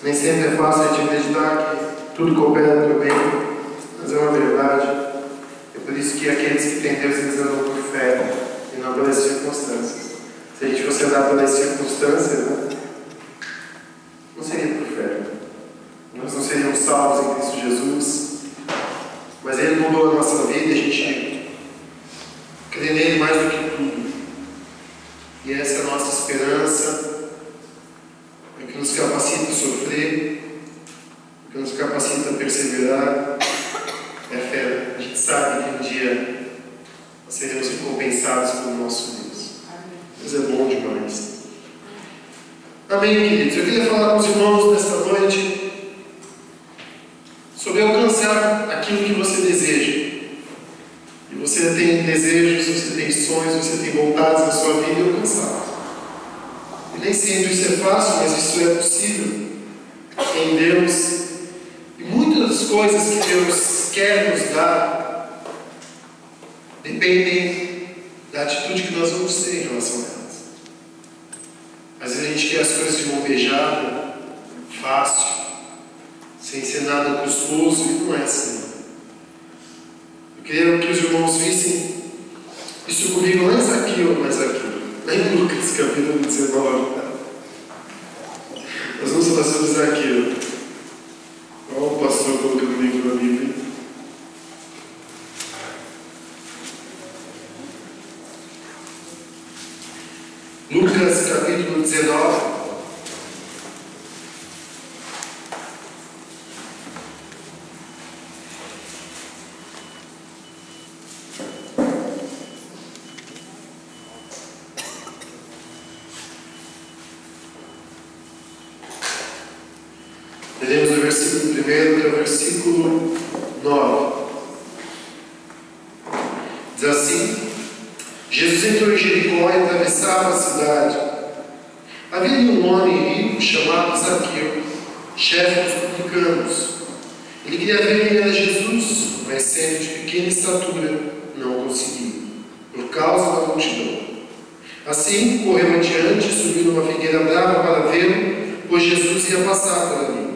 Nem sempre é fácil a gente acreditar que tudo coopera para o bem, mas é uma verdade. É por isso que aqueles que têm Deus, eles andam por fé e não pelas circunstâncias. Se a gente fosse andar pelas circunstâncias, né, não seria por fé. Nós não seríamos salvos em Cristo Jesus. Mas Ele mudou a nossa vida e a gente crê nele mais do que tudo. E essa é a nossa esperança, é o que nos capacita a sofrer, o que nos capacita a perseverar. É a fé. A gente sabe que um dia nós seremos recompensados pelo nosso Deus. Deus é bom demais. Amém, queridos? Eu queria falar com os irmãos nesta noite sobre alcançar aquilo que você deseja. E você tem desejos, você tem sonhos, você tem vontades na sua vida e alcançá-los. E nem sempre isso é fácil, mas isso é possível em Deus. E muitas das coisas que Deus quer nos dar dependem da atitude que nós vamos ter em relação a elas. Às vezes a gente quer as coisas de mão beijada, fácil, sem ser nada custoso, e não é assim. Eu queria que os irmãos vissem isso comigo lá em Zaqueu, lá em Lucas, capítulo 19. Nós vamos falar sobre Zaqueu. Olha o pastor colocando o livro na Bíblia. Lucas, capítulo 19. Teremos do versículo 1 até o versículo 9. Diz assim: Jesus entrou em Jericó e atravessava a cidade. Havia ali um homem rico chamado Zaqueu, chefe dos publicanos. Ele queria ver quem era Jesus, mas sendo de pequena estatura, não conseguiu, por causa da multidão. Assim, correu adiante e subiu numa figueira brava para vê-lo, pois Jesus ia passar por ali.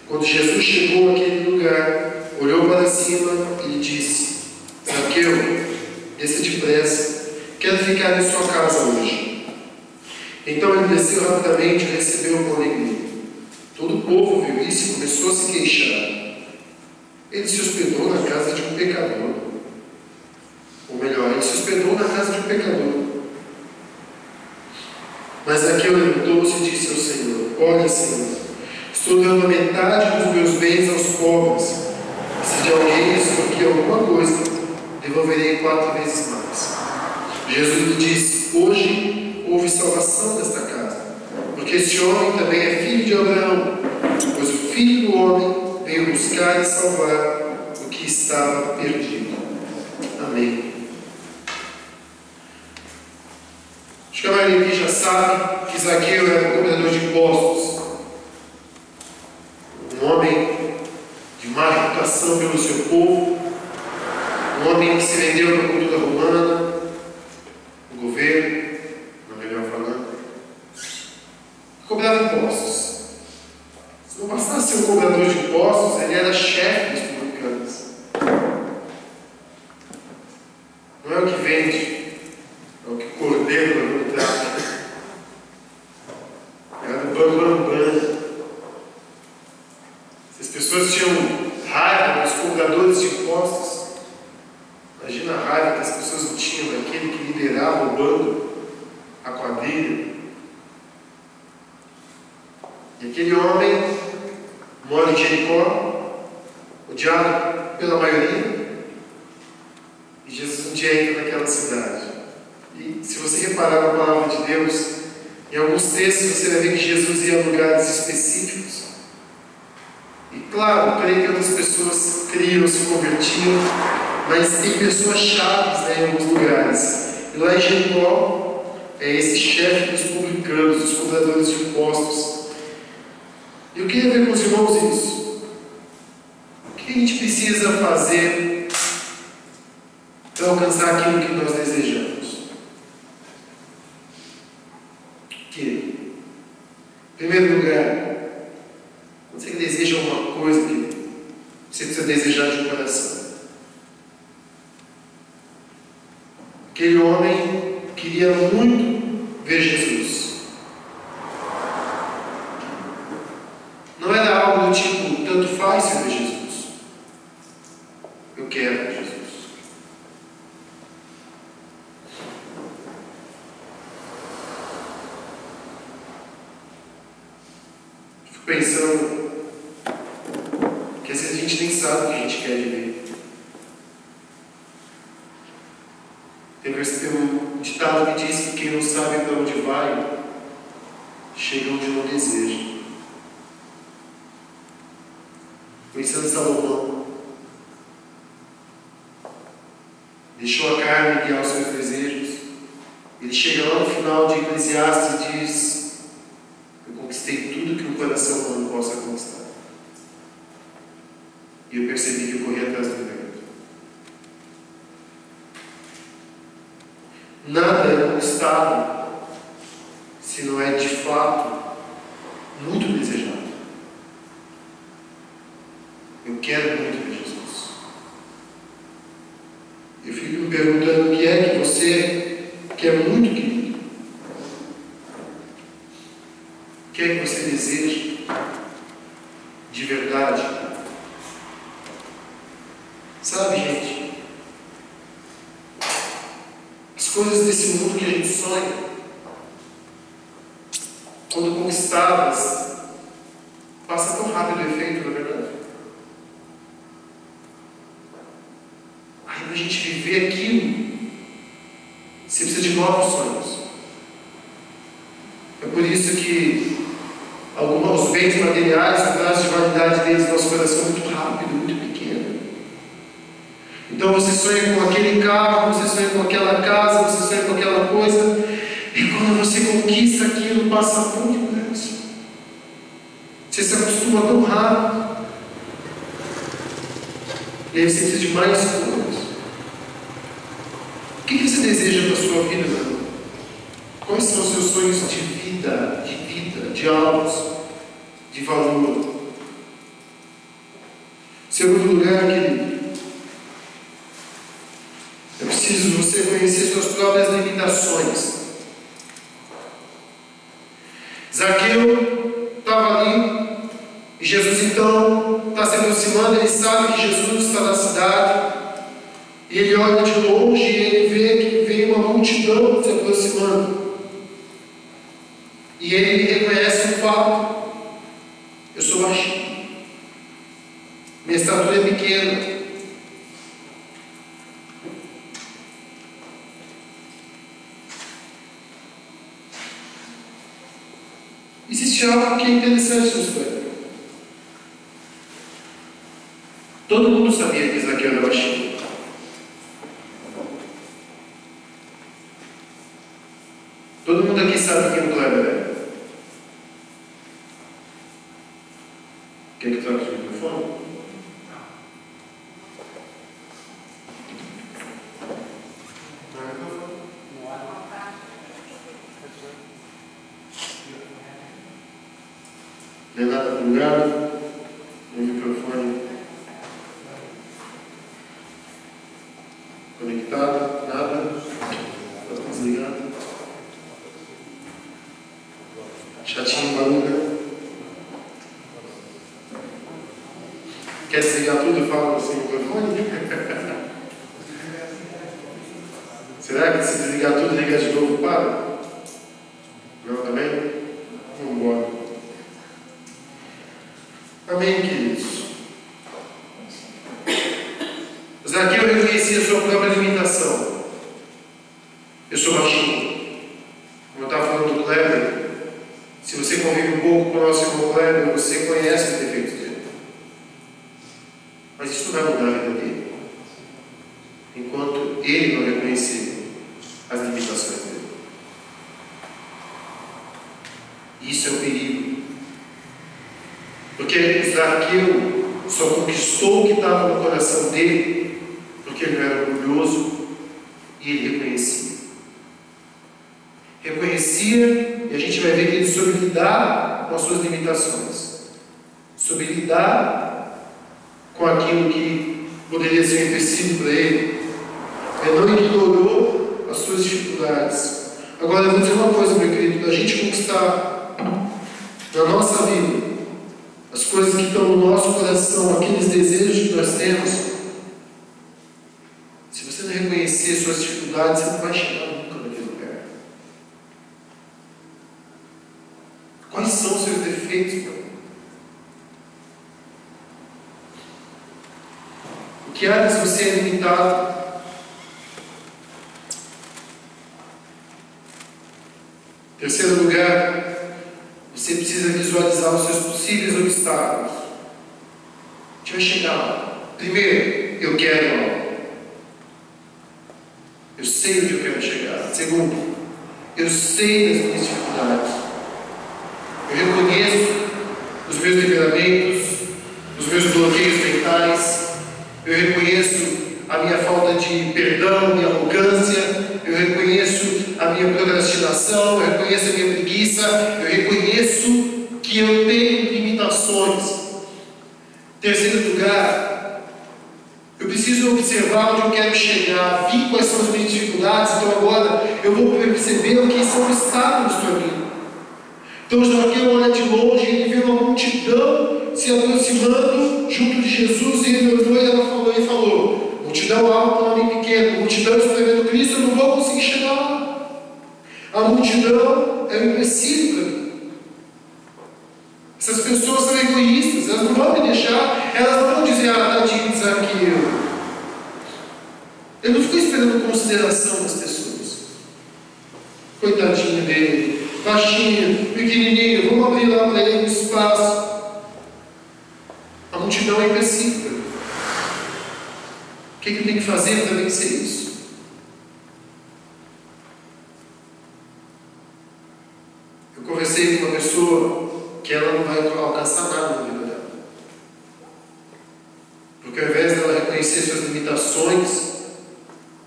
Quando Jesus chegou àquele lugar, olhou para cima e lhe disse: Zaqueu, desça depressa, quero ficar em sua casa hoje. Então ele desceu rapidamente e recebeu com alegria. Todo o povo viu isso e começou a se queixar. Ele se hospedou na casa de um pecador. Ou melhor, ele se hospedou na casa de um pecador. Mas Zaqueu levantou-se e disse ao Senhor: Olha, Senhor, estou dando a metade dos meus bens aos pobres. E se de alguém extorquir alguma coisa, devolverei 4 vezes mais. Jesus lhe disse: Hoje houve salvação nesta casa, porque este homem também é filho de Abraão, pois o Filho do Homem veio buscar e salvar o que estava perdido. Amém. Acho que a maioria aqui já sabe que Zaqueu era um cobrador de impostos, um homem de má reputação pelo seu povo, um homem que se vendeu para a cultura romana, o governo, não é melhor falando, cobrava impostos. Se não bastasse ser um cobrador de impostos, ele era chefe dos publicanos. Não é o que vende, é o que coordena no tráfico. Era do Bambambam. Se as pessoas tinham raiva dos cobradores de impostos, imagina a raiva que as pessoas tinham daquele que liderava o bando, a quadrilha. E aquele homem mora em Jericó, odiado pela maioria, e Jesus um dia entra naquela cidade. E se você reparar na palavra de Deus, em alguns textos você vai ver que Jesus ia a lugares específicos. E claro, creio que outras pessoas criam, se convertiam, mas tem pessoas chaves, né, em alguns lugares. E lá em Jericó, é esse chefe dos publicanos, dos cobradores de impostos. E eu queria ver com os irmãos isso. O que a gente precisa fazer para alcançar aquilo que nós desejamos? O que? Em primeiro lugar, você precisa desejar de coração. Aquele homem queria muito ver Jesus. Não era algo do tipo, tanto faz se ver Jesus. Eu quero ver Jesus. Fico pensando que às vezes a gente nem sabe o que a gente quer de ver. Tem um ditado que diz que quem não sabe para onde vai, chega onde não deseja. Pensando em Salomão, deixou a carne guiar os seus desejos. Ele chega lá no final de Eclesiastes e diz: eu conquistei tudo que o coração humano possa conquistar. E eu percebi que eu corri atrás do vento. Nada é conquistado se não é de fato muito desejado. Eu quero muito ver Jesus. Eu fico me perguntando o que é que você quer muito, querido. O que é que você deseja de verdade? Sabe, gente, as coisas desse mundo que a gente sonha, quando conquistadas, passa tão rápido o efeito, na verdade. Aí, para a gente viver aquilo, você precisa de novos sonhos. É por isso que alguns bens materiais, o prazo de validade deles no nosso coração é muito rápido, muito pequeno. Então você sonha com aquele carro, você sonha com aquela casa, você sonha com aquela coisa, e quando você conquista aquilo, passa muito depressa. Você se acostuma tão rápido. E aí você precisa de mais coisas. O que você deseja para a sua vida, meu irmão? Quais são os seus sonhos de vida, de alvos, de valor? Segundo lugar, querido, é preciso você conhecer suas próprias limitações. Zaqueu estava ali, e Jesus então está se aproximando, ele sabe que Jesus está na cidade, e ele olha de longe e ele vê que vem uma multidão se aproximando. E ele reconhece o fato: eu sou baixinho, minha estatura é pequena. Existe algo que é interessante nessa história. Todo mundo sabia que Zaqueu era baixinho. Todo mundo aqui sabe quem o Kleber é. Quer que troque o microfone? Renato, obrigado. O microfone conectado, nada. Está desligado. Chatinho, barulho. Quer desligar tudo e fala sem microfone? Será que se desligar tudo e ligar de novo, para? Não, também? Vamos embora. Amém, queridos? Zaqueu reconhecia a sua própria limitação. Eu sou baixinho. Como eu estava falando do Kleber, se você convive um pouco com o nosso irmão Kleber, você conhece os defeitos dele. Mas isso não vai mudar a vida dele enquanto ele não reconhecer as limitações dele. Isso é um perigo. Porque Zaqueu só conquistou o que estava no coração dele porque ele não era orgulhoso e ele reconhecia. Reconhecia, e a gente vai ver que ele soube lidar com as suas limitações, soube lidar com aquilo que poderia ser um empecilho para ele. Ele não ignorou as suas dificuldades. Agora eu vou dizer uma coisa, meu querido, a gente conquistar na nossa vida as coisas que estão no nosso coração, aqueles desejos que nós temos, se você não reconhecer suas dificuldades, você não vai chegar nunca naquele lugar. Quais são os seus defeitos, meu? O que áreas você é limitado? Terceiro lugar, você precisa visualizar os seus possíveis obstáculos. A gente vai chegar lá. Primeiro, eu quero algo. Eu sei onde eu quero chegar. Segundo, eu sei das minhas dificuldades. Eu reconheço os meus temperamentos, os meus bloqueios mentais. Eu reconheço a minha falta de perdão, a minha arrogância. Eu reconheço a minha procrastinação. Eu reconheço a minha preguiça. Eu reconheço que eu tenho limitações. Terceiro lugar, eu preciso observar onde eu quero chegar, vi quais são as minhas dificuldades, então agora eu vou perceber o que são obstáculos para mim. Então Zaqueu olha de longe, ele vê uma multidão se aproximando junto de Jesus, e ele olhou e ela falou, multidão alta para homem pequeno, multidão esperando Cristo, eu não vou conseguir chegar lá. A multidão é um empecilho para mim. Essas pessoas são egoístas, elas não vão me deixar, elas não vão dizer, tadinho de Zaqueu. Eu não fico esperando consideração das pessoas. Coitadinho dele, baixinho, pequenininho, vamos abrir lá para ele um espaço. A multidão é empecilho. O que eu tenho que fazer para vencer isso? Eu conversei com uma pessoa que ela não vai alcançar nada na vida dela. Porque ao invés dela reconhecer suas limitações,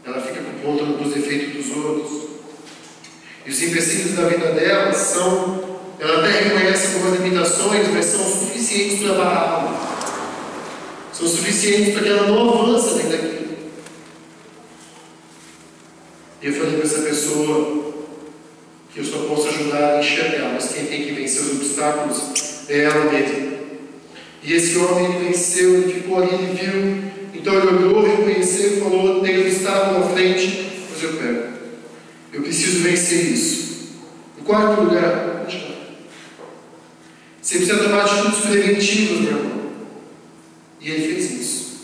ela fica por conta dos defeitos dos outros. E os empecilhos da vida dela são, ela até reconhece algumas limitações, mas são suficientes para barrá-la. São suficientes para que ela não avance dentro daquilo. E eu falei para essa pessoa que eu só posso ajudar a enxergar, mas quem tem que vencer os obstáculos é ela mesma. E esse homem, ele venceu, ele ficou ali, ele viu, então ele olhou, reconheceu e falou, tem obstáculo na frente, mas eu pego. Eu preciso vencer isso. Em quarto lugar, você precisa tomar atitudes preventivas, meu irmão. E ele fez isso.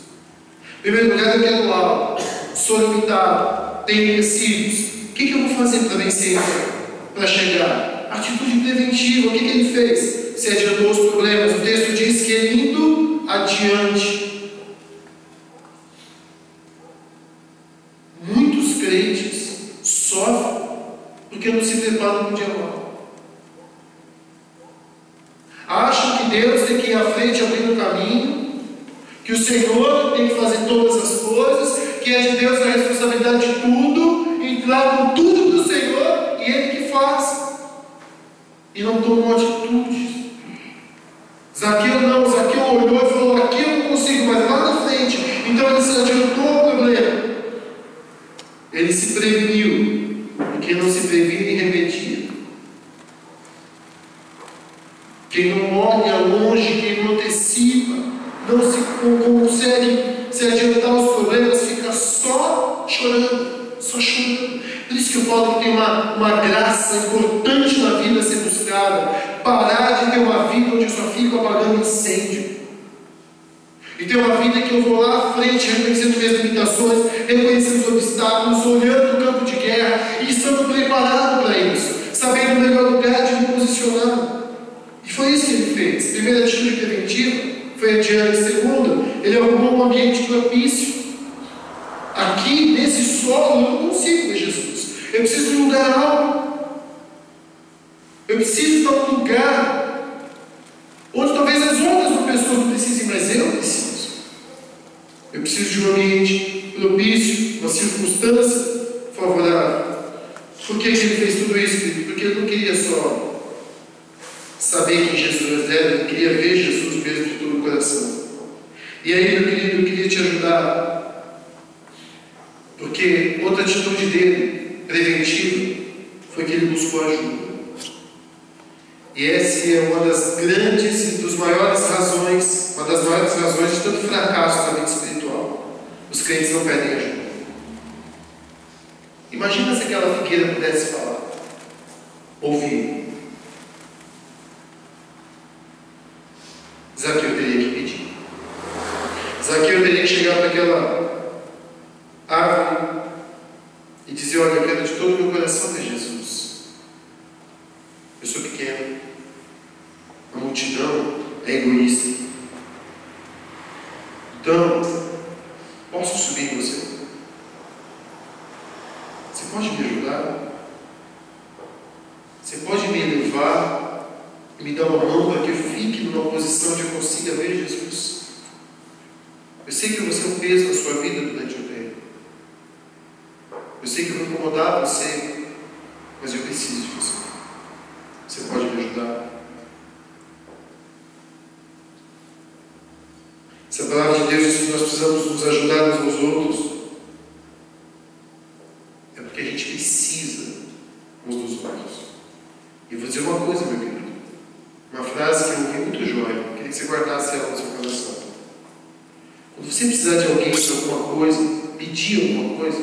Em primeiro lugar, eu quero algo, sou limitado, tenho empecilhos. O que eu vou fazer para vencer isso? Para chegar? Atitude preventiva. O que ele fez? Se adiantou os problemas. O texto diz que ele indo adiante. Muitos crentes sofrem porque não se preparam para o dia mal. Acham que Deus tem que ir à frente abrindo o caminho, que o Senhor tem que fazer todas as coisas, que é de Deus a responsabilidade de tudo, entregam tudo para o Senhor e Ele que faz. E não tomam atitudes. Zaqueu não, Zaqueu olhou e falou, aqui eu não consigo, mas lá na frente. Então ele se adiantou ao problema. Ele se preveniu, porque não se previne remedia. Quem não olha longe, quem não antecipa, não consegue se adiantar aos problemas, fica só chorando, só chorando. Por isso que eu falo que tem uma graça importante na vida a ser buscada. Parar de ter uma vida onde eu só fico apagando incêndio. E ter uma vida que eu vou lá à frente, reconhecendo minhas limitações, reconhecendo os obstáculos, olhando o campo de guerra e estando preparado para isso, sabendo o melhor lugar de me posicionar. E foi isso que ele fez. Primeira atitude preventiva foi adiante. Segunda, ele arrumou um ambiente propício. Aqui, nesse solo, eu não consigo ver Jesus. Eu preciso de um lugar alto. Eu preciso estar num lugar onde talvez as outras pessoas não precisem, mas eu preciso. Eu preciso de um ambiente propício, uma circunstância favorável. Por que ele fez tudo isso? Porque ele não queria só saber quem Jesus era, ele queria ver Jesus mesmo de todo o coração. E aí, meu querido, eu queria te ajudar, porque outra atitude dele, preventiva, foi que ele buscou ajuda. E essa é uma das grandes e das maiores razões, uma das maiores razões de tanto fracasso na vida espiritual. Os crentes não pedem ajuda. Imagina se aquela figueira pudesse falar, ouvir. Zaqueu teria que pedir. Zaqueu teria que chegar para aquela árvore e dizer: olha, eu quero de todo o meu coração ver Jesus. Eu sou pequeno. A multidão é egoísta. Então, posso subir com você? Você pode me ajudar? Você pode me levar e me dar uma mão para que eu fique numa posição onde eu consiga ver Jesus? Eu sei que eu vou ser um peso na sua vida durante o tempo. Eu sei que eu vou incomodar você, mas eu preciso de você. Você pode me ajudar? Essa palavra de Deus diz que nós precisamos nos ajudar uns aos outros. É porque a gente precisa uns dos outros. E vou dizer uma coisa, meu querido. Uma frase que eu ouvi muito jóia. Queria que você guardasse ela no seu coração. Quando você precisar de alguém para alguma coisa, pedir alguma coisa,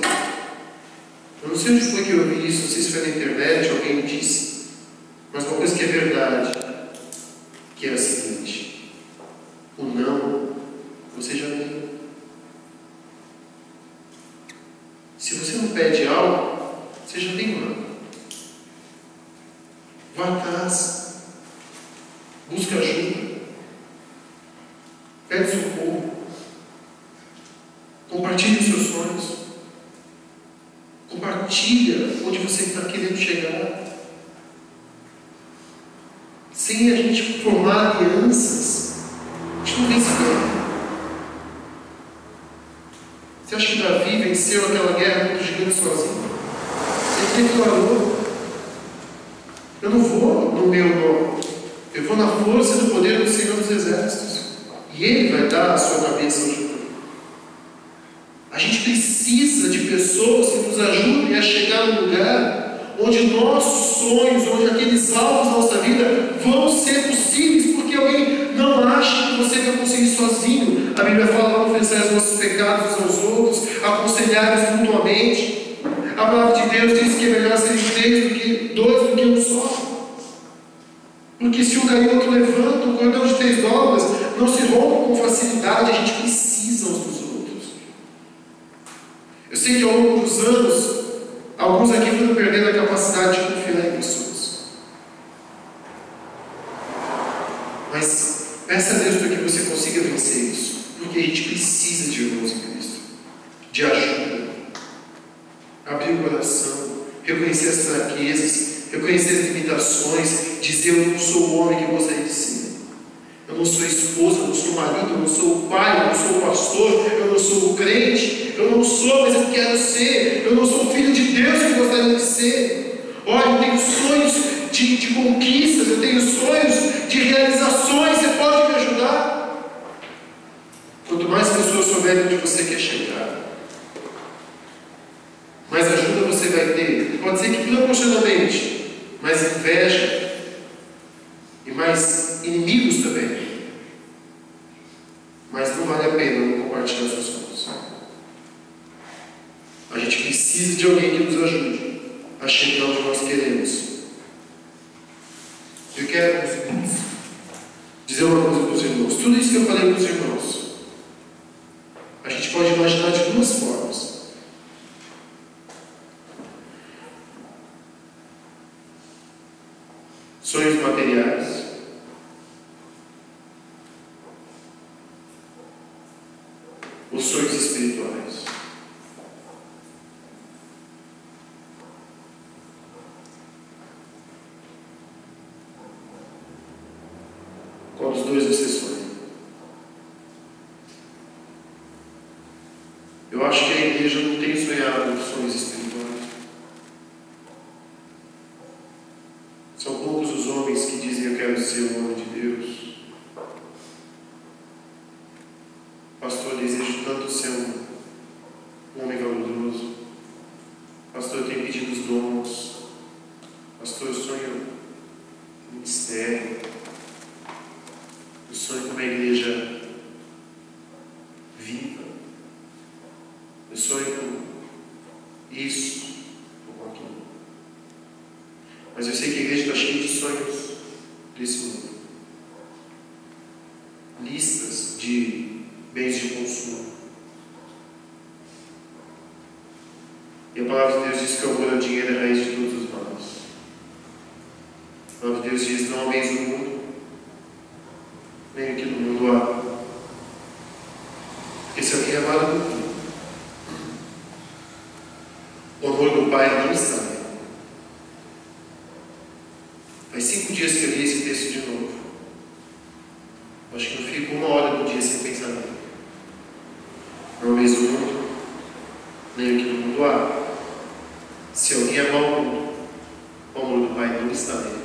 eu não sei onde foi que eu ouvi isso, não sei se foi na internet, alguém me disse, mas uma coisa que é verdade, que é a seguinte: o não, você já tem. Se você não pede algo, você já tem um não. Vá atrás, busca ajuda, pede socorro, compartilhe os seus sonhos, compartilha onde você está querendo chegar. Sem a gente formar alianças, a gente não vence guerra. Você acha que Davi venceu aquela guerra contra o gigante sozinho? Ele declarou: eu não vou no meu nome, eu vou na força e no poder do Senhor dos Exércitos, e Ele vai dar a sua cabeça ao jugo. A gente precisa de pessoas que nos ajudem a chegar num lugar onde nossos sonhos, onde aqueles alvos da nossa vida vão ser possíveis, porque alguém não acha que você vai conseguir sozinho. A Bíblia fala: vamos confessar os nossos pecados uns aos outros, aconselhar-nos mutuamente. A palavra de Deus diz que é melhor serem dois do que um só. Porque se um cair, o outro levanta. O cordão de 3 dobras não se rompe com facilidade. A gente precisa uns dos outros. Eu sei que ao longo dos anos, alguns aqui foram perdendo a capacidade de confiar em pessoas. Mas peça a Deus para que você consiga vencer isso. Porque a gente precisa de irmãos em Cristo, de ajuda. Abrir o coração, reconhecer as fraquezas, reconhecer as limitações, dizer: eu não sou o homem que eu gostaria de ser. Eu não sou esposa, eu não sou marido, eu não sou o pai, eu não sou o pastor, eu não sou o crente, eu não sou, mas eu quero ser. Eu não sou o filho de Deus que eu gostaria de ser. Olha, eu tenho sonhos de conquistas, eu tenho sonhos de realizações. Você pode me ajudar? Quanto mais pessoas souberem onde você quer chegar, mais ajuda você vai ter. Pode ser que proporcionalmente, mais inveja e mais inimigos também. Mas não vale a pena não compartilhar seus sonhos. A gente precisa de alguém que nos ajude a chegar onde nós queremos. Eu quero dizer uma coisa para os irmãos. Tudo isso que eu falei para os irmãos, a gente pode imaginar de 2 formas. Sonhos materiais, ou sonhos espirituais. Qual dos dois você sonha? Eu acho que a igreja não tem sonhado com sonhos espirituais. São poucos os homens que dizem: eu quero ser o homem de Deus. sério. Eu sonho com uma igreja viva. Eu sonho com isso, com aquilo. Mas eu sei que a igreja está cheia de sonhos desse mundo. Listas de bens de consumo. E a palavra de Deus diz que o amor ao dinheiro é a raiz de todos os males. A palavra de Deus diz: não ameis o mundo, nem o que no mundo há. Porque se alguém amar o mundo, o amor do Pai não está nele. Faz 5 dias que eu li esse texto de novo. Acho que não fico 1 hora do dia sem pensar nele. Não ameis o mundo, nem o que no mundo há. Se alguém amar o mundo, o amor do Pai não está nele.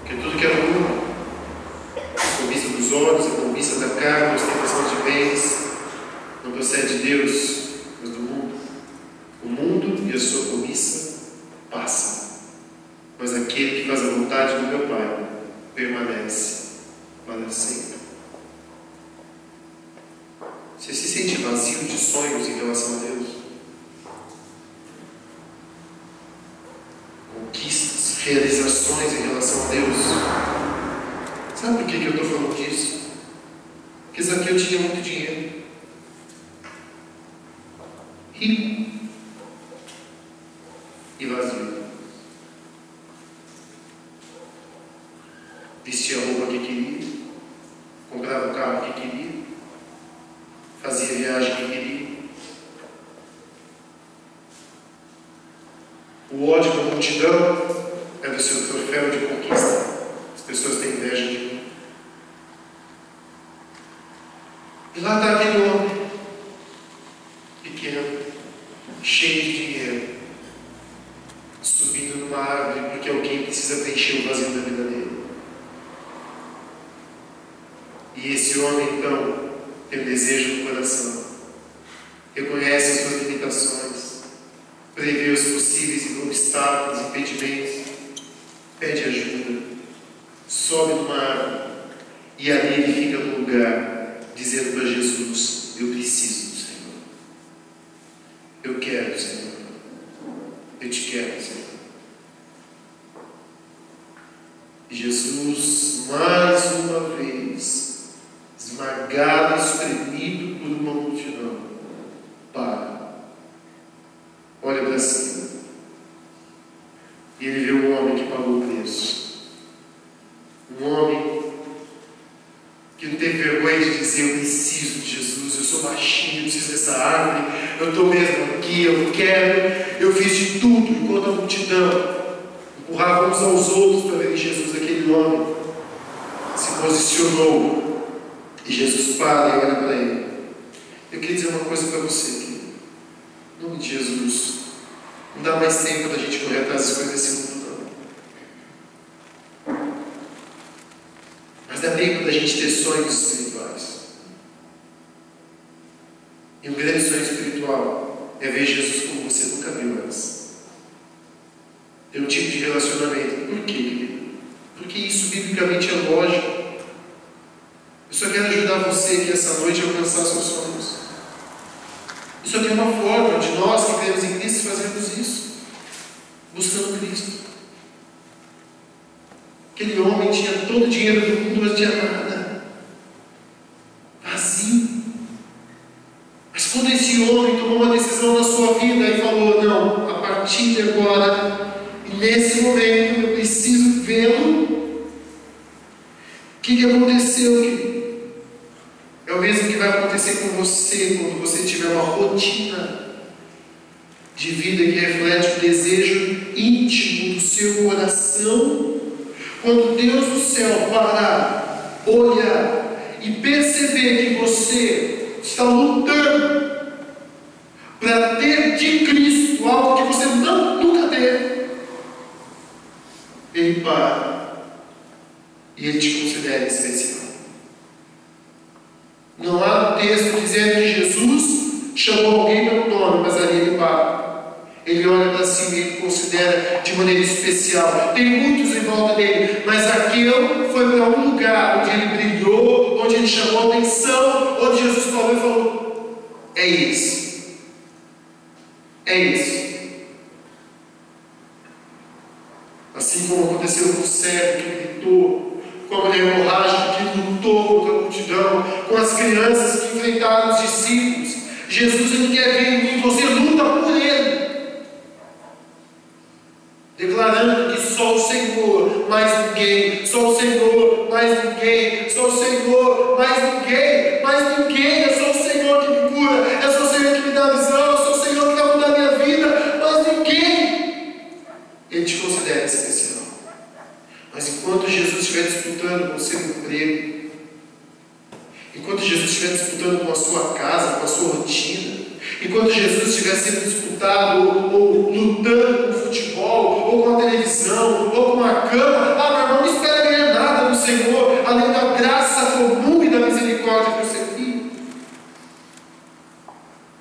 Porque tudo que é do mundo, a cobiça dos olhos, a cobiça da carne, a ostentação de bens, não procede de Deus, mas do mundo. O mundo e a sua cobiça passam, mas aquele que faz a vontade do meu Pai permanece para sempre. Você se sente vazio de sonhos em relação a Deus? Conquistas, realizações em relação a Deus? Sabe por que eu estou falando disso? Porque Zaqueu tinha muito dinheiro. Rico. E vazio. Vestia a roupa que queria. Comprava o carro que queria. Fazia a viagem que queria. O ódio da multidão era o seu troféu de conquista. As pessoas têm inveja de mim. E lá está aquele homem, pequeno, cheio de dinheiro, subindo numa árvore porque alguém precisa preencher o vazio da vida dele. E esse homem, então, tem um desejo no coração, reconhece as suas limitações, prevê os possíveis obstáculos, impedimentos, pede ajuda, sobe numa árvore e ali ele fica no lugar, dizendo para Jesus: eu preciso do Senhor, eu quero o Senhor, eu te quero, Senhor. E Jesus, mais uma vez, esmagado, espremido por uma multidão, para, olha para cima, e ele vê um homem que pagou o preço, um homem que não teve vergonha de dizer: eu preciso de Jesus, eu sou baixinho, eu preciso dessa árvore, eu estou mesmo aqui, eu quero, eu fiz de tudo, enquanto a multidão empurrava uns aos outros para ver Jesus. Aquele homem se posicionou e Jesus para e olha para ele. Eu queria dizer uma coisa para você aqui, em nome de Jesus. Não dá mais tempo da gente correr atrás das coisas desse mundo, não. Mas dá tempo da gente ter sonhos espirituais. E um grande sonho espiritual é ver Jesus como você nunca viu antes. Ter um tipo de relacionamento. Por quê, querido? Porque isso biblicamente é lógico. Eu só quero ajudar você aqui essa noite a alcançar seus sonhos. E só tem uma forma de nós que cremos em Cristo fazermos isso: buscando Cristo. Aquele homem tinha todo o dinheiro do mundo, mas não tinha nada. Vazio. Mas quando esse homem tomou uma decisão na sua vida e falou: não, a partir de agora, e nesse momento, eu preciso vê-lo. O que aconteceu, querido? É o mesmo que vai acontecer com você quando você tiver uma rotina de vida que reflete o desejo íntimo do seu coração. Quando Deus do céu parar, olhar e perceber que você está lutando para ter de Cristo algo que você nunca teve, Ele para e Ele te considera especial. Não há um texto dizendo que Jesus chamou alguém pelo nome, mas ali Ele para. Ele olha para para si mesmo, considera de maneira especial. Tem muitos em volta dele, mas Zaqueu foi para um lugar onde ele brilhou, onde ele chamou a atenção, onde Jesus falou e falou: é esse. É esse. Assim como aconteceu com o cego que gritou, com a mulher hemorrágica que lutou contra a multidão, com as crianças que enfrentaram os discípulos. Jesus, ele quer ver em mim, você luta por ele, declarando que só o Senhor, mais ninguém, só o Senhor, mais ninguém, só o Senhor, mais ninguém, é só o Senhor que me cura, é só o Senhor que me dá visão, é só o Senhor que vai mudar a minha vida, mais ninguém. Ele te considera especial. Mas enquanto Jesus estiver disputando com o seu emprego, enquanto Jesus estiver disputando com a sua casa, com a sua rotina, enquanto Jesus estiver sendo disputado ou lutando com o futebol, ou com a televisão, ou com a cama, meu irmão, não espera ganhar nada do Senhor, além da graça comum e da misericórdia para o seu filho.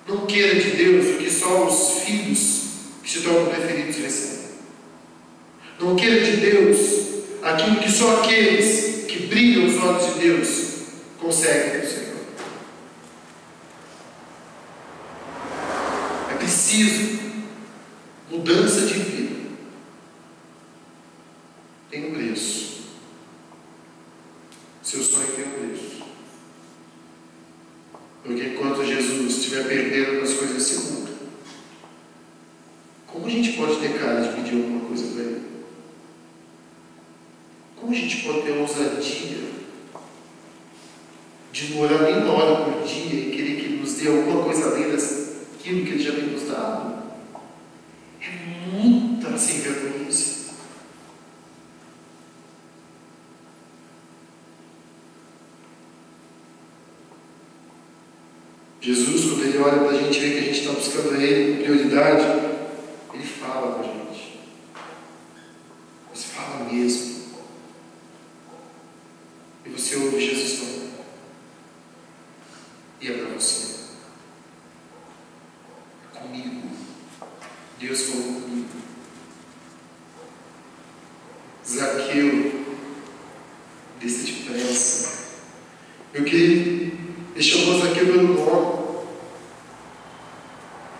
Não queira de Deus o que só os filhos que se tornam preferidos recebem. Não queira de Deus aquilo que só aqueles que brilham os olhos de Deus conseguem do Senhor. É preciso mudança de vida. Tem um preço. Seu sonho tem um preço. Porque enquanto Jesus estiver perdendo as coisas seguras, como a gente pode ter cara de pedir alguma coisa para Ele? Como a gente pode ter ousadia de não orar nem uma hora por dia e querer que Ele nos dê alguma coisa além daquilo que Ele já tem nos dado? É muita sem vergonhice. Jesus, quando Ele olha para a gente e vê que a gente está buscando Ele com prioridade, Ele fala com a gente. Mas fala mesmo. E você ouve Jesus falando. E é para você. É comigo. Deus falou comigo. Zaqueu, desça depressa. Meu querido, ele chamou Zaqueu pelo nome.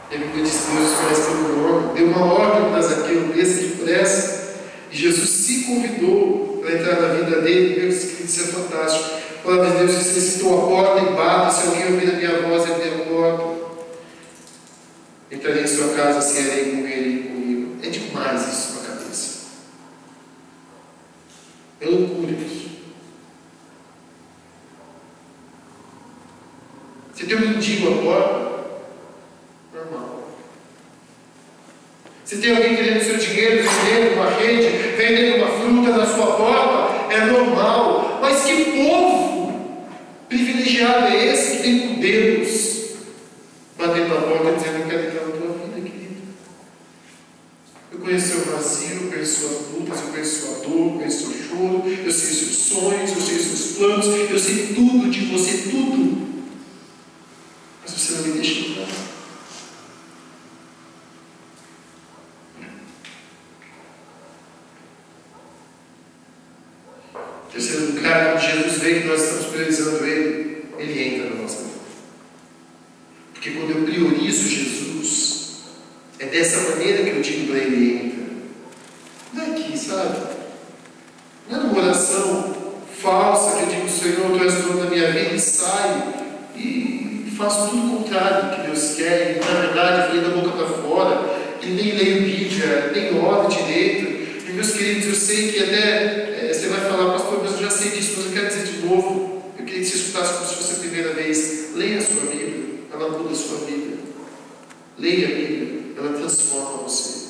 Ele me disse que Deus conhece pelo nome. Deu uma ordem para Zaqueu, desça depressa. E Jesus se convidou para entrar na vida dele. Meu querido, isso é fantástico. A palavra de Deus diz: estou à porta e bato, se alguém ouvir a minha voz e abrir a porta, entrarei em sua casa, cearei com ele e comigo. É demais isso na cabeça. É loucura isso. Você tem um mendigo à porta? Normal. Você tem alguém querendo seu dinheiro, vendendo uma rede, vendendo uma fruta na sua porta? É normal. Mas que povo privilegiado é esse que tem com Deus batendo na porta e dizendo: eu quero entrar na tua vida, querido. Eu conheço seu vazio, eu conheço suas lutas, eu conheço sua dor, eu conheço seu choro, eu sei os seus sonhos, eu sei os seus planos, eu sei tudo de você, tudo. Mas você não me deixa entrar. Terceiro lugar, quando Jesus vê que nós estamos priorizando Ele, Ele entra na nossa vida. Porque quando eu priorizo Jesus, é dessa maneira que eu digo para Ele: entra. Não é aqui, sabe? Não é uma oração falsa que eu digo: Senhor, Tu és o dono da minha vida, e saio e faço tudo o contrário do que Deus quer. E na verdade eu falei da boca para fora, e nem leio Bíblia, nem oro direito. E meus queridos, eu sei que até você vai falar: pastor, mas eu já sei disso, mas eu quero dizer de novo. Eu queria que você escutasse como se fosse a primeira vez. Leia a sua Bíblia, ela muda a sua vida. Leia a Bíblia, ela transforma você.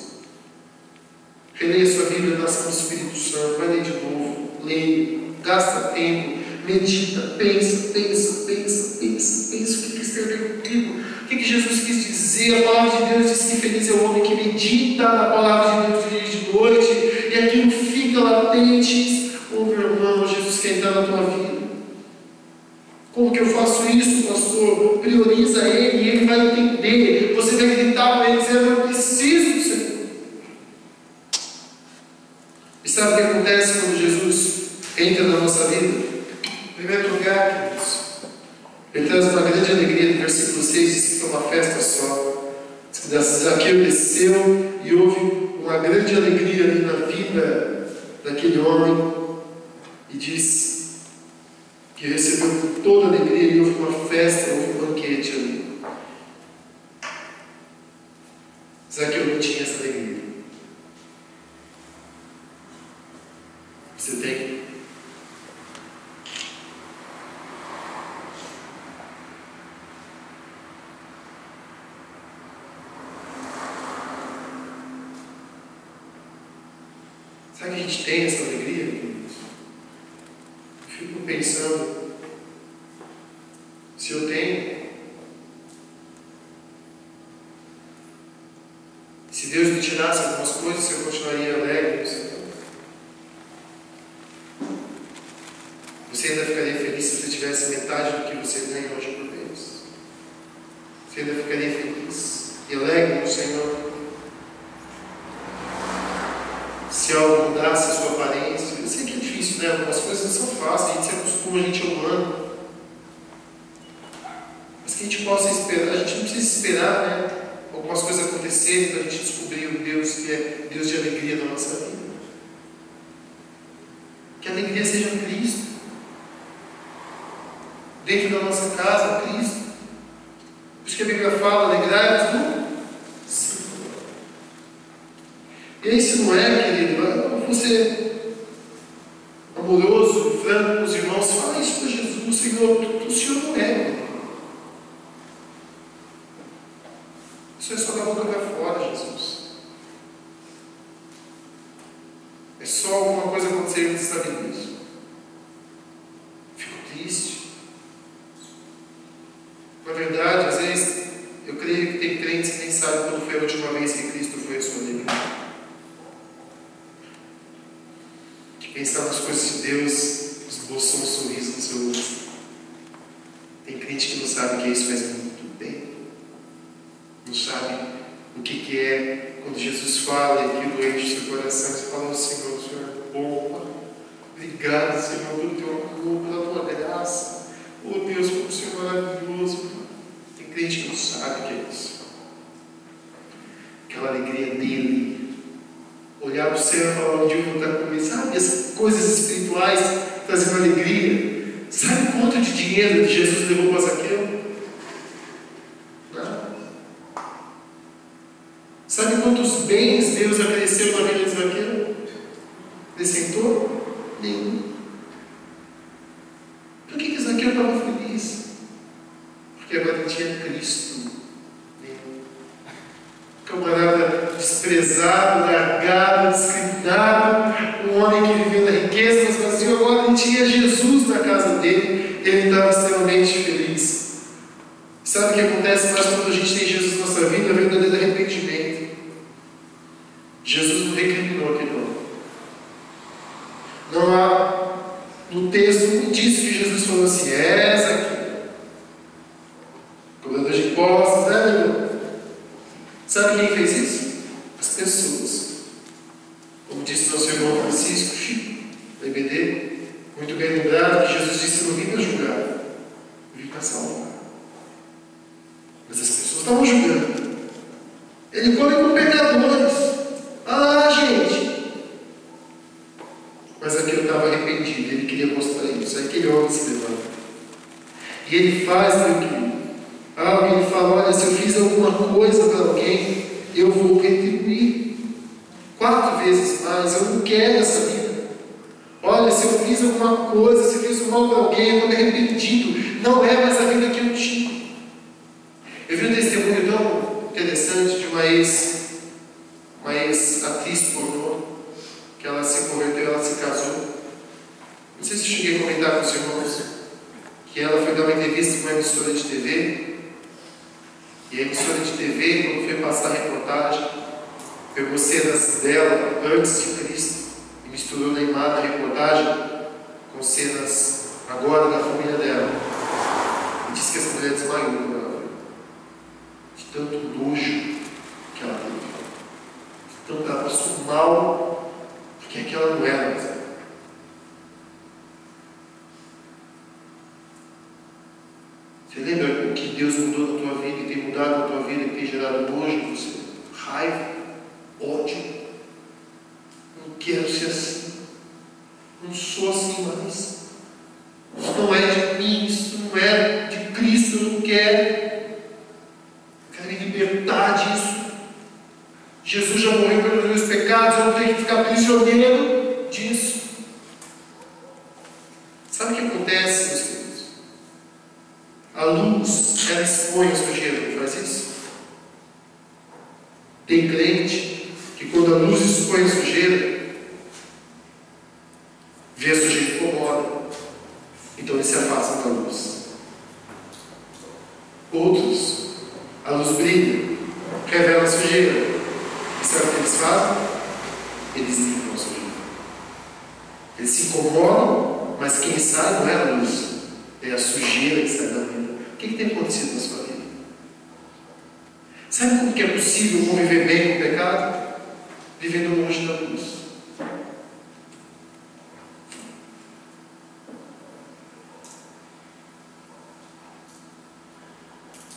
Releia a sua Bíblia na ação do Espírito Santo, vai ler de novo, leia, gasta tempo, medita, pensa o que Cristo tem comigo, o que Jesus quis dizer. A palavra de Deus diz que feliz é o homem que medita na palavra de Deus dia e de noite, e aquilo fica latente. Oh, meu irmão, Jesus quer entrar na tua vida. Como que eu faço isso, pastor? Prioriza Ele e Ele vai entender. Você vai gritar para Ele dizendo: eu preciso do Senhor. E sabe o que acontece quando Jesus entra na nossa vida? Em primeiro lugar, queridos, ele traz uma grande alegria. No versículo 6 diz que foi uma festa só. Zaqueu desceu e houve uma grande alegria ali na vida daquele homem. E diz que recebeu toda a alegria e houve uma festa, houve um banquete ali. Zaqueu não tinha essa alegria. Você tem? Será que a gente tem essa alegria, queridos? Eu fico pensando, se eu tenho, se Deus me tirasse algumas coisas, eu continuaria alegre, Senhor. Você ainda ficaria feliz se você tivesse metade do que você ganha hoje por mês? Você ainda ficaria feliz e alegre no Senhor? Se algo mudasse a sua aparência, eu sei que é difícil, né? Algumas coisas não são fáceis, a gente se acostuma, a gente é humano. Mas que a gente possa esperar, a gente não precisa esperar, né? Algumas coisas acontecerem para a gente descobrir o Deus que é Deus de alegria na nossa vida. Que a alegria seja em Cristo. Dentro da nossa casa, Cristo. Por isso que a Bíblia fala, alegrai-vos no Senhor. E aí, se não é, querido, você amoroso, franco com os irmãos, fala isso para Jesus, Senhor, o Senhor não é, querido. Isso é só da boca para fora, Jesus. É só alguma coisa acontecer e você sabe disso. Fico triste. Na verdade, às vezes, eu creio que tem crentes que nem sabem quando foi a última vez que Cristo foi a sua alegria. Que pensar nas coisas de Deus esboçou um sorriso no seu rosto. Tem crente que não sabe que isso faz muito bem. Não sabe o que é quando Jesus fala e aquilo enche o seu coração. Você fala, oh, Senhor, o Senhor é bom. Obrigado, Senhor, pelo teu amor, pela tua graça. Oh Deus, como o Senhor é maravilhoso. Tem crente que não sabe o que é isso. Aquela alegria dele. Olhar para o céu e falar, onde eu vou estar comigo. Sabe, as coisas espirituais trazendo alegria. Sabe quanto de dinheiro Jesus levou para Zaqueu? Nada. Sabe quantos bens Deus acresceu na vida de Zaqueu? Acrescentou? Nenhum. Por que Zaqueu estava feliz? Porque agora ele tinha Cristo. Camarada desprezado, largado, discriminado, um homem que viveu na riqueza, mas vazio, agora ele tinha Jesus na casa dele, ele estava extremamente feliz. Sabe o que acontece mais quando a gente tem Jesus na nossa vida? É verdadeiro arrependimento. Jesus não recriminou aquele homem. Não há, no texto, não diz que Jesus falou assim, essa aqui, cobrador de impostos, né, meu irmão? Sabe quem fez isso? As pessoas. Como disse nosso irmão Francisco, Chico, da IBD, muito bem lembrado, que Jesus disse, eu não vim para julgar, eu vim para salvar. Mas as pessoas estavam julgando. Ele come com pecadores. Ah, gente! Mas aquele estava arrependido, ele queria mostrar isso. Aí aquele homem se levanta. E ele faz, meu querido. Ele fala, olha, se eu fiz alguma coisa para alguém, eu vou retribuir 4 vezes mais, eu não quero essa vida. Olha, se eu fiz alguma coisa, se eu fiz um mal para alguém, eu estou me arrependido. Não é mais a vida que eu tinha. Eu vi um testemunho tão interessante de uma ex-atriz pornô, que ela se converteu, ela se casou. Não sei se eu cheguei a comentar com os irmãos, que ela foi dar uma entrevista com uma emissora de TV. E a emissora de TV, quando foi passar a reportagem, pegou cenas dela antes de Cristo e misturou Neymar na reportagem com cenas agora da família dela. E disse que essa mulher desmaiou quando ela viu. De tanto nojo que ela teve. De tanto ela passou mal, porque porque aquela não era mais ela. Você lembra o que Deus mudou na tua vida e tem mudado na tua vida e tem gerado nojo em você? Raiva, ódio. Não quero ser assim. Não sou assim mais. Isso não é de mim, isso não é de Cristo, eu não quero. Eu quero me libertar disso. Jesus já morreu pelos meus pecados, eu não tenho que ficar prisioneiro disso. Sabe o que acontece, meus queridos? A luz, ela expõe a sujeira, não faz isso? Tem crente que quando a luz expõe a sujeira, vê a sujeira e incomoda. Então eles se afastam da luz. Outros, a luz brilha, revela a sujeira. E sabe o que eles fazem? Eles limpam a sujeira. Eles se incomodam, mas quem sai não é a luz, é a sujeira que sai da vida. O que tem acontecido na sua vida? Sabe como que é possível conviver bem com o pecado? Vivendo longe da luz.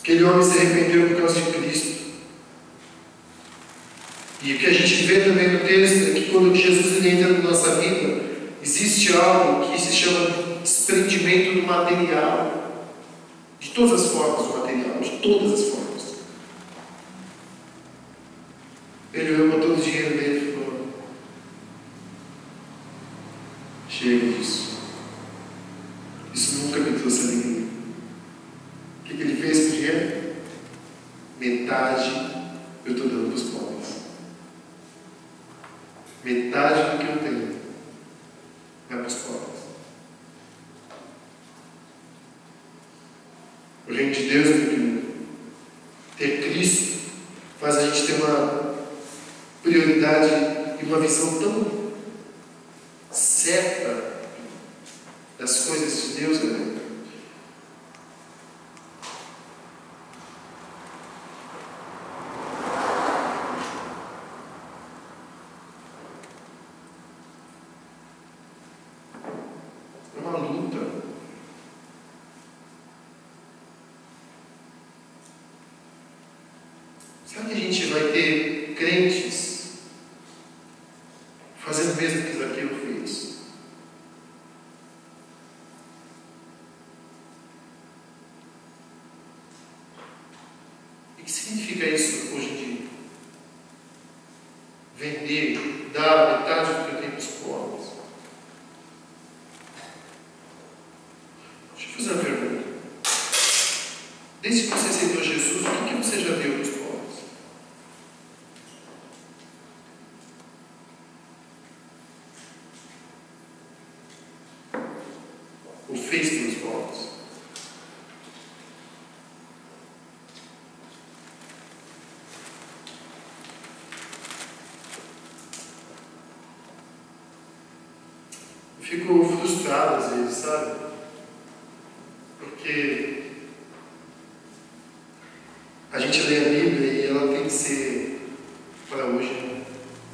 Aquele homem se arrependeu por causa de Cristo. E o que a gente vê também no texto é que quando Jesus entra na nossa vida, existe algo que se chama desprendimento do material. De todas as formas do material, de todas as formas. Ele olhou para todo o dinheiro dele e falou: chega disso. Isso nunca me trouxe alegria. O que ele fez com o dinheiro? Metade eu estou dando para os pobres. Metade do que eu tenho vai para os pobres. O reino de Deus, meu querido, ter Cristo faz a gente ter uma prioridade e uma visão tão certa das coisas de Deus, né? É uma luta. Será que a gente vai ter crentes fazendo o mesmo que Zaqueu fez? O que significa isso hoje em dia? Vender, dar metade do que eu tenho para os pobres. Deixa eu fazer uma pergunta. Desde que você aceitou Jesus, o que você já deu para os pobres? Ou fez pelos pobres? Eu fico frustrado às vezes, sabe? Porque a gente lê a Bíblia e ela tem que ser para hoje, né?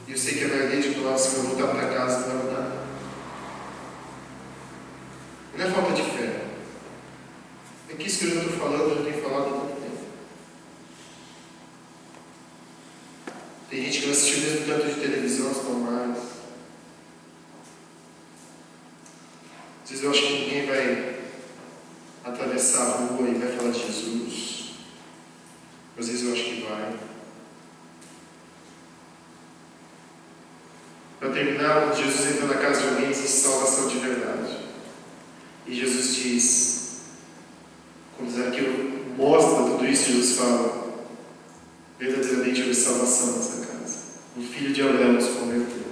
E eu sei que a maioria de nós, se eu voltar para casa, não vai mudar. Não é falta de fé. É que isso que eu já estou falando, eu já tenho falado há tanto tempo. Tem gente que vai assistir o mesmo tanto de televisão, se não mais. Às vezes eu acho que ninguém vai atravessar a rua e vai falar de Jesus. Às vezes eu acho que vai. Para terminar, quando Jesus entra na casa de alguém, existe salvação de verdade. E Jesus diz, quando Zaqueu mostra tudo isso, Jesus fala: verdadeiramente houve salvação nessa casa. O filho de Abraão se converteu.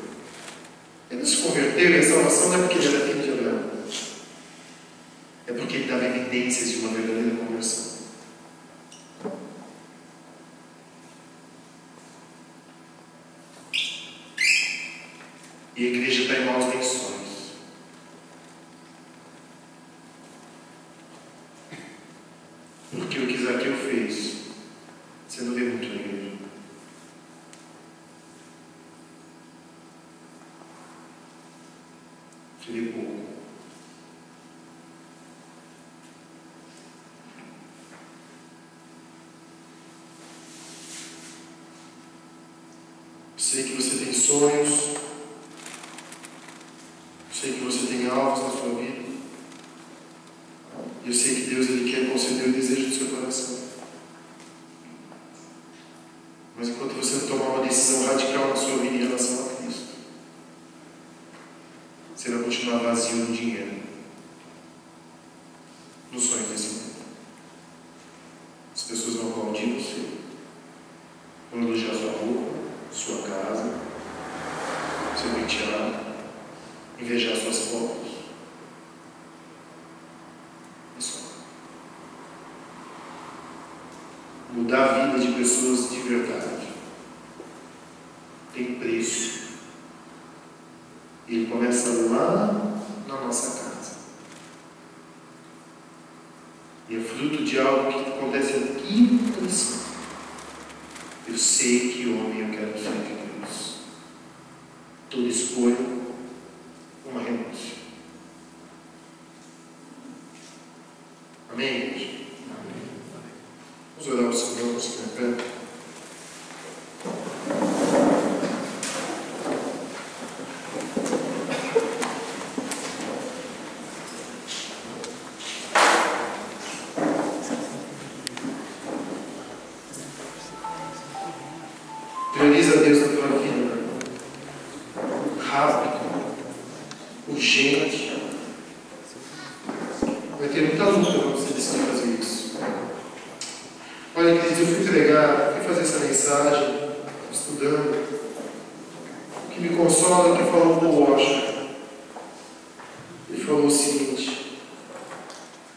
Ele não se converteu, e a salvação não é porque ele era filho de Abraão. É porque ele dava evidências de uma verdadeira conversão. E a igreja está em maus lençóis. Porque o que Zaqueu fez, você não vê muito na igreja. que vê pouco. Sei que você tem sonhos, sei que você tem alvos na sua vida, e eu sei que Deus Ele quer conceder o desejo do seu coração. Mas enquanto você não tomar uma decisão radical na sua vida em relação a Cristo, você vai continuar vazio no dinheiro, nos sonhos desse mundo. As pessoas vão aplaudir você, vão elogiar sua roupa, sua casa, seu penteado, invejar suas fotos. É só. Mudar a vida de pessoas de verdade tem preço. E ele começa lá na nossa casa. E é fruto de algo que acontece aqui na missão. Eu sei que homem eu quero ser de Deus. Toda escolha, uma renúncia. Amém, gente? Amém. Vamos orar ao Senhor, você cantando. Prioriza Deus na tua vida, rápido, urgente. Vai ter muita luta para você decidir fazer isso. Olha, queridos, eu fui pregar, fui fazer essa mensagem, estudando. O que me consola é que falou o Paul Washer. Ele falou o seguinte: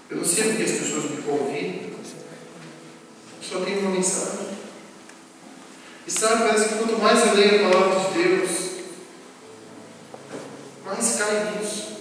eu não sei porque as pessoas me convidam, eu só tenho uma mensagem. E sabe, parece que quanto mais eu leio a palavra de Deus, mais cai nisso.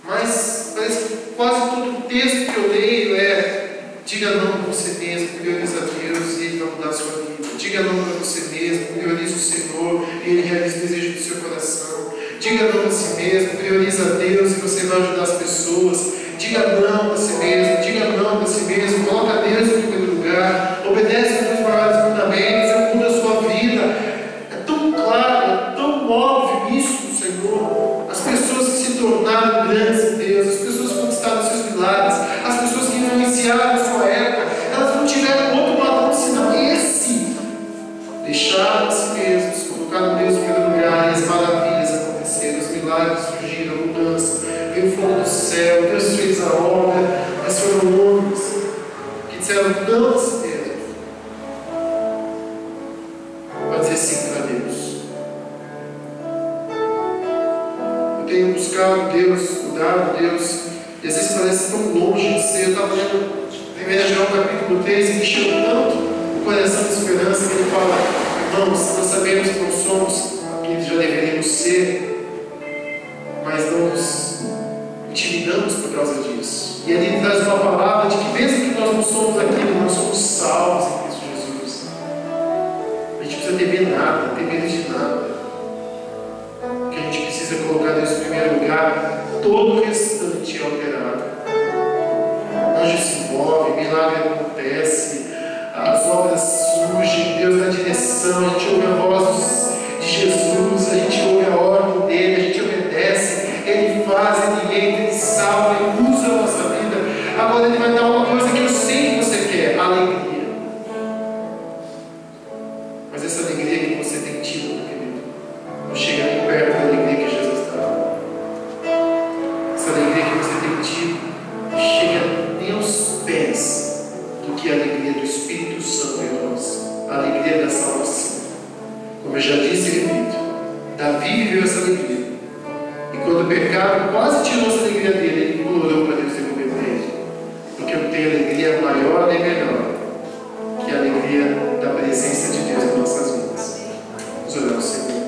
Mas parece que quase todo o texto que eu leio é: diga não para você mesmo, prioriza Deus e Ele vai mudar a sua vida. Diga não para você mesmo, prioriza o Senhor e Ele realiza o desejo do seu coração. Diga não para si mesmo, prioriza Deus e você vai ajudar as pessoas. Diga não para si mesmo, diga não para si mesmo, coloca Deus em primeiro lugar, obedece aos seus maiores mandamentos e muda a sua vida. É tão claro, é tão óbvio isso no Senhor. As pessoas que se tornaram grandes em Deus, as pessoas que conquistaram seus milagres, as pessoas que influenciaram a sua época, elas não tiveram outro padrão senão esse. Deixaram a si mesmos, colocaram Deus em primeiro lugar e as maravilhas aconteceram, os milagres surgiram, a mudança. Veio o fogo do céu, Deus fez a obra, mas foram homens que disseram não a si mesmo. Pode dizer sim para Deus. Eu tenho buscado Deus, estudado Deus, e às vezes parece tão longe de ser. Eu estava lendo 1 João capítulo 3 e me chamou tanto o coração de esperança que ele fala: irmãos, nós sabemos que não somos aqueles que já deveríamos ser, mas não nos intimidamos por causa disso. E ele traz uma palavra de que mesmo que nós não somos aquilo, nós somos salvos em Cristo Jesus. A gente não precisa temer nada, não ter medo de nada. O que a gente precisa é colocar Deus em primeiro lugar, todo o restante é operado. Anjo se move, milagre acontece, as obras surgem, Deus dá direção, a gente ouve a voz de Jesus, a gente ouve a ordem dele, a gente obedece. Ele faz, Ele entra, Ele salva, Ele usa a nossa vida. Agora Ele vai dar uma coisa que eu sei que você quer: alegria. Mas essa alegria que você tem tido, meu querido, não chega nem perto da alegria que Jesus dá. Essa alegria que você tem tido não chega nem aos pés do que a alegria do Espírito Santo em nós, a alegria da salvação. Como eu já disse e repito, Davi viveu essa alegria. E quando o pecado quase tirou essa alegria dele, ele implorou para Deus devolver para ele. Porque eu tenho alegria maior e melhor que a alegria da presença de Deus em nossas vidas. Vamos orar ao Senhor.